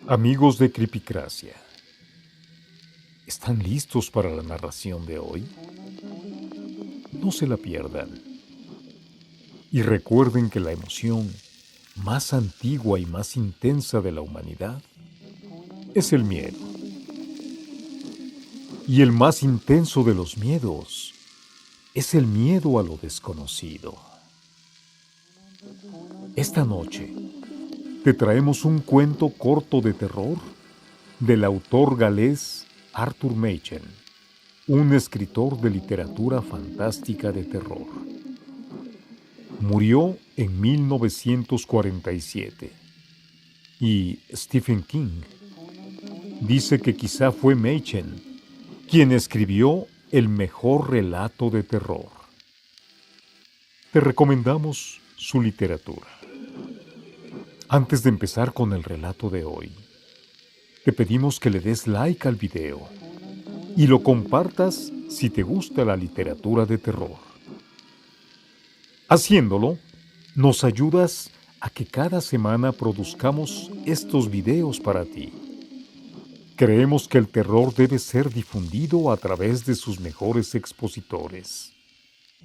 Amigos de Creepycracia, ¿están listos para la narración de hoy? No se la pierdan. Y recuerden que la emoción más antigua y más intensa de la humanidad es el miedo. Y el más intenso de los miedos es el miedo a lo desconocido. Esta noche te traemos un cuento corto de terror del autor galés Arthur Machen, un escritor de literatura fantástica de terror. Murió en 1947 y Stephen King dice que quizá fue Machen quien escribió el mejor relato de terror. Te recomendamos su literatura. Antes de empezar con el relato de hoy, te pedimos que le des like al video y lo compartas si te gusta la literatura de terror. Haciéndolo, nos ayudas a que cada semana produzcamos estos videos para ti. Creemos que el terror debe ser difundido a través de sus mejores expositores.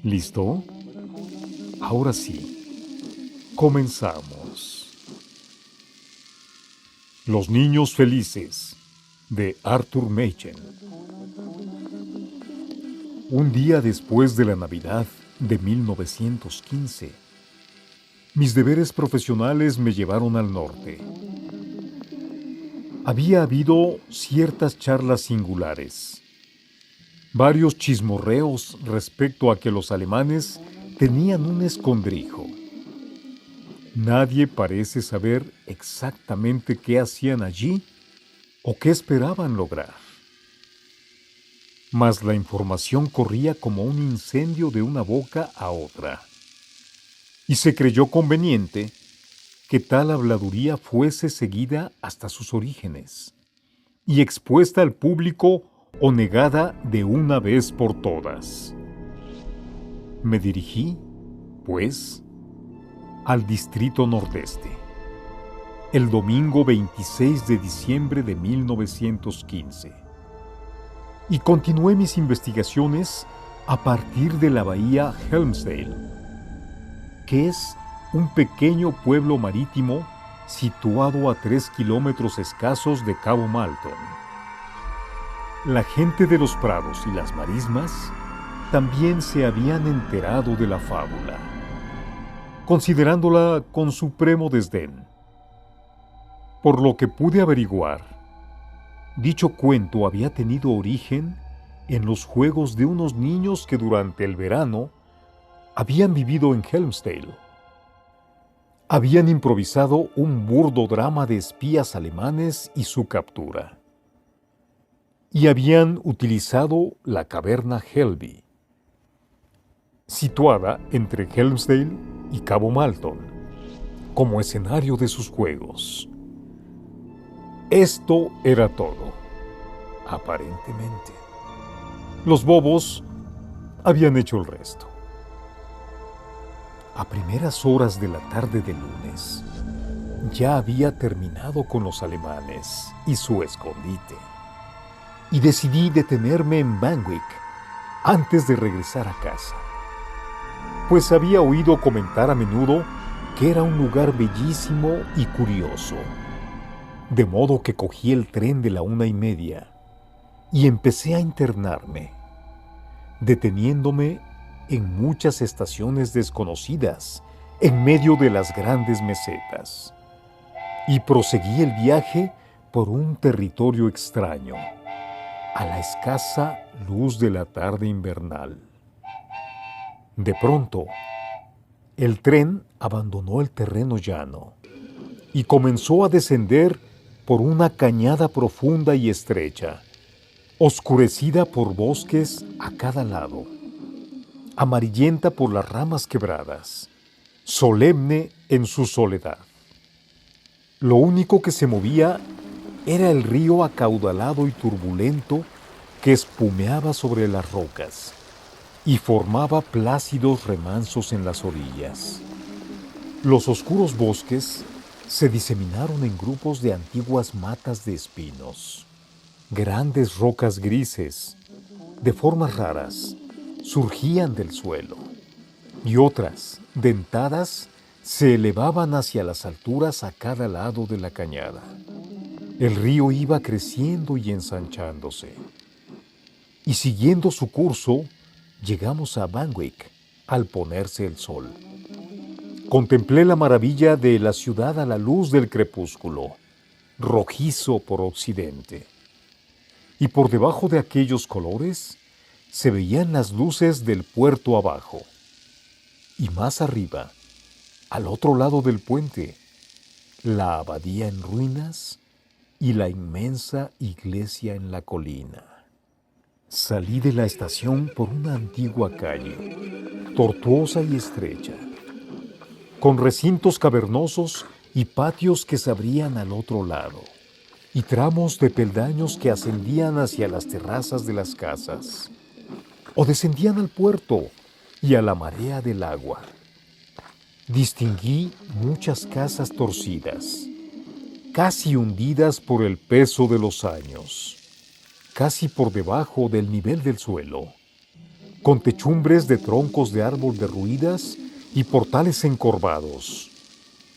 ¿Listo? Ahora sí, comenzamos. Los niños felices, de Arthur Machen. Un día después de la Navidad de 1915, mis deberes profesionales me llevaron al norte. Había habido ciertas charlas singulares, varios chismorreos respecto a que los alemanes tenían un escondrijo. Nadie parece saber exactamente qué hacían allí o qué esperaban lograr. Mas la información corría como un incendio de una boca a otra, y se creyó conveniente que tal habladuría fuese seguida hasta sus orígenes, y expuesta al público o negada de una vez por todas. Me dirigí, pues, al Distrito Nordeste, el domingo 26 de diciembre de 1915, y continué mis investigaciones a partir de la bahía Helmsdale, que es un pequeño pueblo marítimo situado a 3 kilómetros escasos de Cabo Malton. La gente de los prados y las marismas también se habían enterado de la fábula, considerándola con supremo desdén. Por lo que pude averiguar, dicho cuento había tenido origen en los juegos de unos niños que durante el verano habían vivido en Helmsdale. Habían improvisado un burdo drama de espías alemanes y su captura. Y habían utilizado la caverna Helby, situada entre Helmsdale y Cabo Malton, como escenario de sus juegos. Esto era todo, aparentemente. Los bobos habían hecho el resto. A primeras horas de la tarde del lunes, ya había terminado con los alemanes y su escondite, y decidí detenerme en Banwick antes de regresar a casa, pues había oído comentar a menudo que era un lugar bellísimo y curioso. De modo que cogí el tren de la 1:30 y empecé a internarme, deteniéndome en muchas estaciones desconocidas en medio de las grandes mesetas, y proseguí el viaje por un territorio extraño, a la escasa luz de la tarde invernal. De pronto, el tren abandonó el terreno llano y comenzó a descender por una cañada profunda y estrecha, oscurecida por bosques a cada lado, amarillenta por las ramas quebradas, solemne en su soledad. Lo único que se movía era el río acaudalado y turbulento que espumeaba sobre las rocas y formaba plácidos remansos en las orillas. Los oscuros bosques se diseminaron en grupos de antiguas matas de espinos. Grandes rocas grises, de formas raras, surgían del suelo, y otras, dentadas, se elevaban hacia las alturas a cada lado de la cañada. El río iba creciendo y ensanchándose. Y siguiendo su curso, llegamos a Banwick al ponerse el sol. Contemplé la maravilla de la ciudad a la luz del crepúsculo, rojizo por occidente. Y por debajo de aquellos colores se veían las luces del puerto abajo. Y más arriba, al otro lado del puente, la abadía en ruinas y la inmensa iglesia en la colina. Salí de la estación por una antigua calle, tortuosa y estrecha, con recintos cavernosos y patios que se abrían al otro lado, y tramos de peldaños que ascendían hacia las terrazas de las casas, o descendían al puerto y a la marea del agua. Distinguí muchas casas torcidas, casi hundidas por el peso de los años, casi por debajo del nivel del suelo, con techumbres de troncos de árbol derruidas y portales encorvados,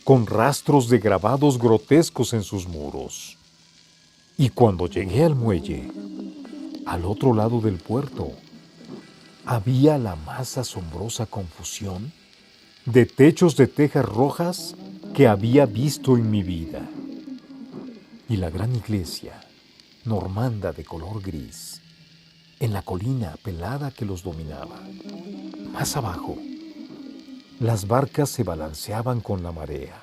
con rastros de grabados grotescos en sus muros. Y cuando llegué al muelle, al otro lado del puerto, había la más asombrosa confusión de techos de tejas rojas que había visto en mi vida. Y la gran iglesia, normanda de color gris, en la colina pelada que los dominaba. Más abajo, las barcas se balanceaban con la marea,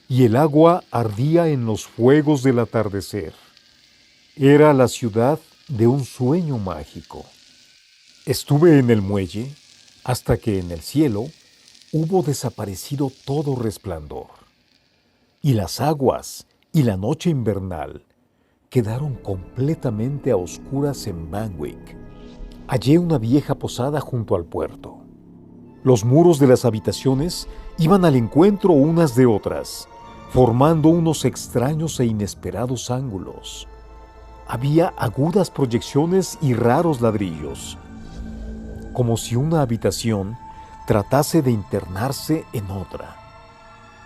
y el agua ardía en los fuegos del atardecer. Era la ciudad de un sueño mágico. Estuve en el muelle hasta que en el cielo hubo desaparecido todo resplandor, y las aguas y la noche invernal quedaron completamente a oscuras en Banwick. Hallé una vieja posada junto al puerto. Los muros de las habitaciones iban al encuentro unas de otras, formando unos extraños e inesperados ángulos. Había agudas proyecciones y raros ladrillos, como si una habitación tratase de internarse en otra.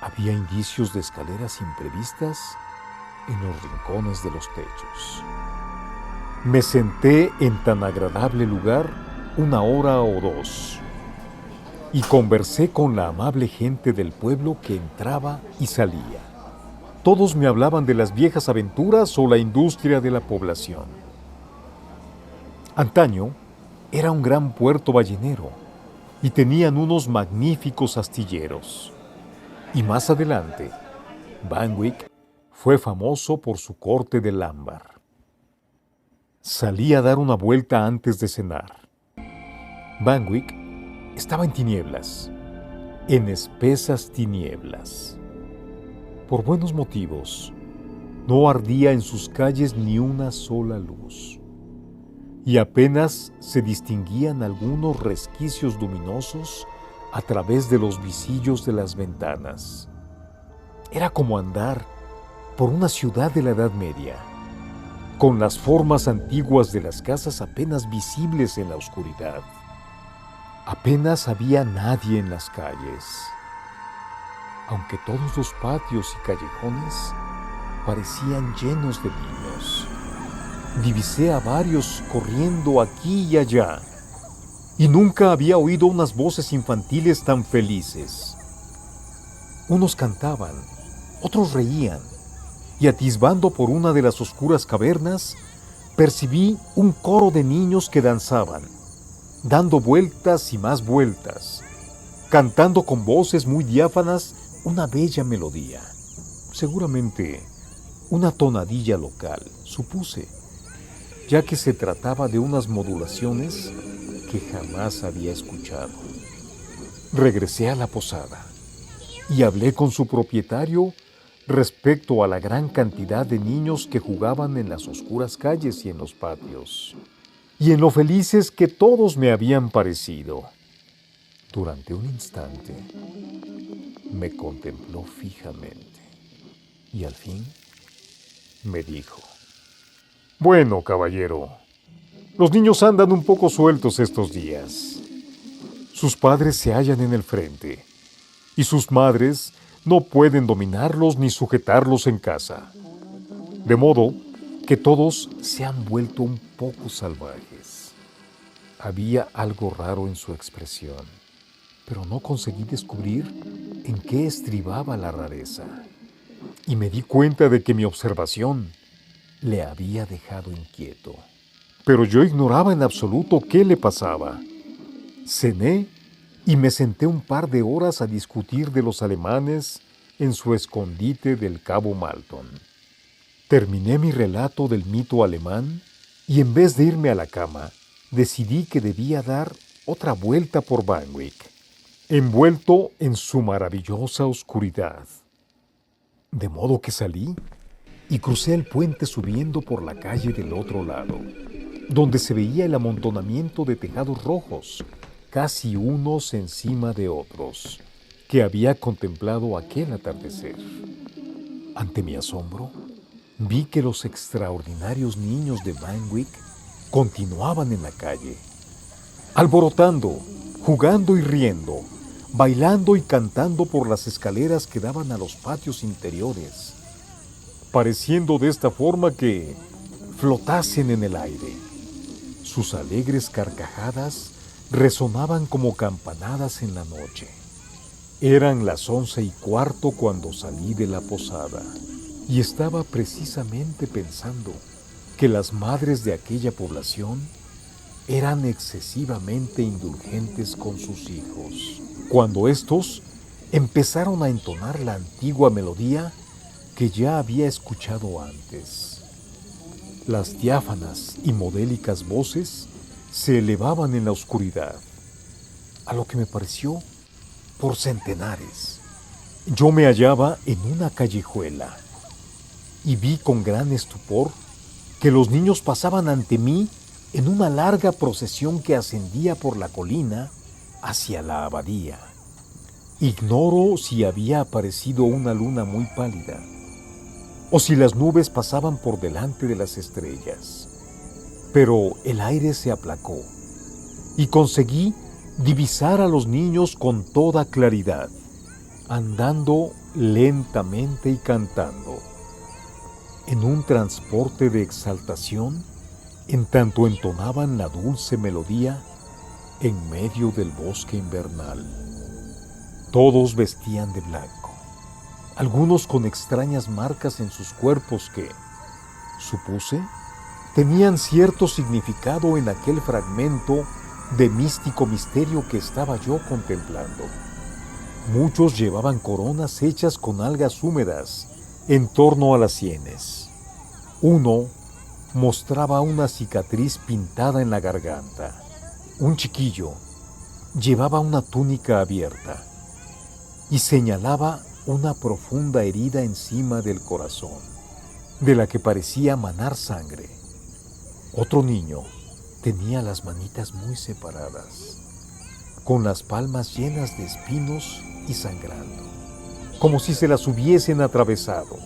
Había indicios de escaleras imprevistas en los rincones de los techos. Me senté en tan agradable lugar 1 hora o 2 y conversé con la amable gente del pueblo que entraba y salía. Todos me hablaban de las viejas aventuras o la industria de la población. Antaño era un gran puerto ballenero y tenían unos magníficos astilleros. Y más adelante, Banwick fue famoso por su corte del ámbar. Salí a dar una vuelta antes de cenar. Banwick estaba en tinieblas, en espesas tinieblas. Por buenos motivos, no ardía en sus calles ni una sola luz, y apenas se distinguían algunos resquicios luminosos a través de los visillos de las ventanas. Era como andar por una ciudad de la Edad Media, con las formas antiguas de las casas apenas visibles en la oscuridad. Apenas había nadie en las calles, aunque todos los patios y callejones parecían llenos de niños. Divisé a varios corriendo aquí y allá, y nunca había oído unas voces infantiles tan felices. Unos cantaban, otros reían, y atisbando por una de las oscuras cavernas, percibí un coro de niños que danzaban, dando vueltas y más vueltas, cantando con voces muy diáfanas una bella melodía. Seguramente una tonadilla local, supuse, ya que se trataba de unas modulaciones que jamás había escuchado. Regresé a la posada y hablé con su propietario respecto a la gran cantidad de niños que jugaban en las oscuras calles y en los patios, y en lo felices que todos me habían parecido. Durante un instante, Me contempló fijamente y al fin me dijo: Bueno, caballero, los niños andan un poco sueltos estos días. Sus padres se hallan en el frente y sus madres no pueden dominarlos ni sujetarlos en casa. De modo que todos se han vuelto un poco salvajes. Había algo raro en su expresión, pero no conseguí descubrir en qué estribaba la rareza. Y me di cuenta de que mi observación le había dejado inquieto. Pero yo ignoraba en absoluto qué le pasaba. Cené y me senté un par de horas a discutir de los alemanes en su escondite del Cabo Malton. Terminé mi relato del mito alemán y en vez de irme a la cama, decidí que debía dar otra vuelta por Banwick, envuelto en su maravillosa oscuridad. De modo que salí y crucé el puente subiendo por la calle del otro lado, donde se veía el amontonamiento de tejados rojos, casi unos encima de otros, que había contemplado aquel atardecer. Ante mi asombro, vi que los extraordinarios niños de Banwick continuaban en la calle, alborotando, jugando y riendo, bailando y cantando por las escaleras que daban a los patios interiores, pareciendo de esta forma que flotasen en el aire. Sus alegres carcajadas resonaban como campanadas en la noche. Eran las 11:15 cuando salí de la posada y estaba precisamente pensando que las madres de aquella población eran excesivamente indulgentes con sus hijos, cuando éstos empezaron a entonar la antigua melodía que ya había escuchado antes. Las diáfanas y modélicas voces se elevaban en la oscuridad, a lo que me pareció por centenares. Yo me hallaba en una callejuela y vi con gran estupor que los niños pasaban ante mí en una larga procesión que ascendía por la colina hacia la abadía. Ignoro si había aparecido una luna muy pálida o si las nubes pasaban por delante de las estrellas, pero el aire se aplacó y conseguí divisar a los niños con toda claridad, andando lentamente y cantando, en un transporte de exaltación, en tanto entonaban la dulce melodía en medio del bosque invernal. Todos vestían de blanco, algunos con extrañas marcas en sus cuerpos que, supuse, tenían cierto significado en aquel fragmento de místico misterio que estaba yo contemplando. Muchos llevaban coronas hechas con algas húmedas en torno a las sienes. Uno mostraba una cicatriz pintada en la garganta. Un chiquillo llevaba una túnica abierta y señalaba una profunda herida encima del corazón, de la que parecía manar sangre. Otro niño tenía las manitas muy separadas, con las palmas llenas de espinos y sangrando, como si se las hubiesen atravesado.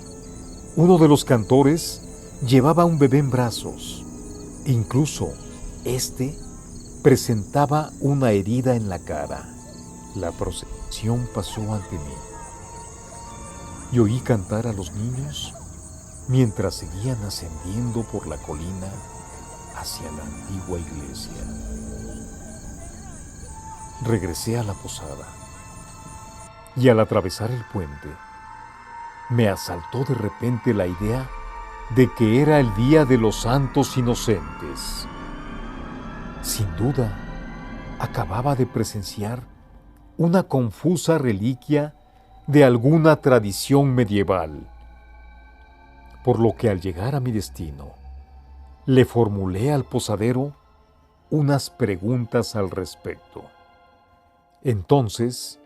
Uno de los cantores llevaba un bebé en brazos, e incluso éste presentaba una herida en la cara. La procesión pasó ante mí y oí cantar a los niños mientras seguían ascendiendo por la colina hacia la antigua iglesia. Regresé a la posada y al atravesar el puente me asaltó de repente la idea de que era el día de los santos inocentes. Sin duda, acababa de presenciar una confusa reliquia de alguna tradición medieval, por lo que al llegar a mi destino, le formulé al posadero unas preguntas al respecto. Entonces,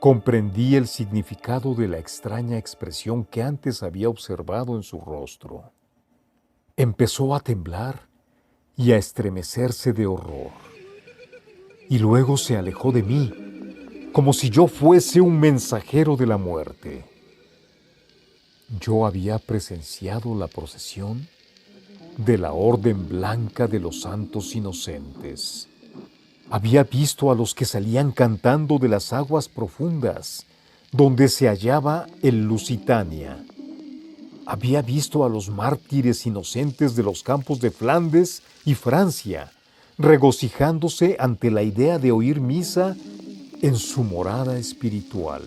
comprendí el significado de la extraña expresión que antes había observado en su rostro. Empezó a temblar y a estremecerse de horror, y luego se alejó de mí, como si yo fuese un mensajero de la muerte. Yo había presenciado la procesión de la Orden Blanca de los Santos Inocentes. Había visto a los que salían cantando de las aguas profundas, donde se hallaba el Lusitania. Había visto a los mártires inocentes de los campos de Flandes y Francia, regocijándose ante la idea de oír misa en su morada espiritual.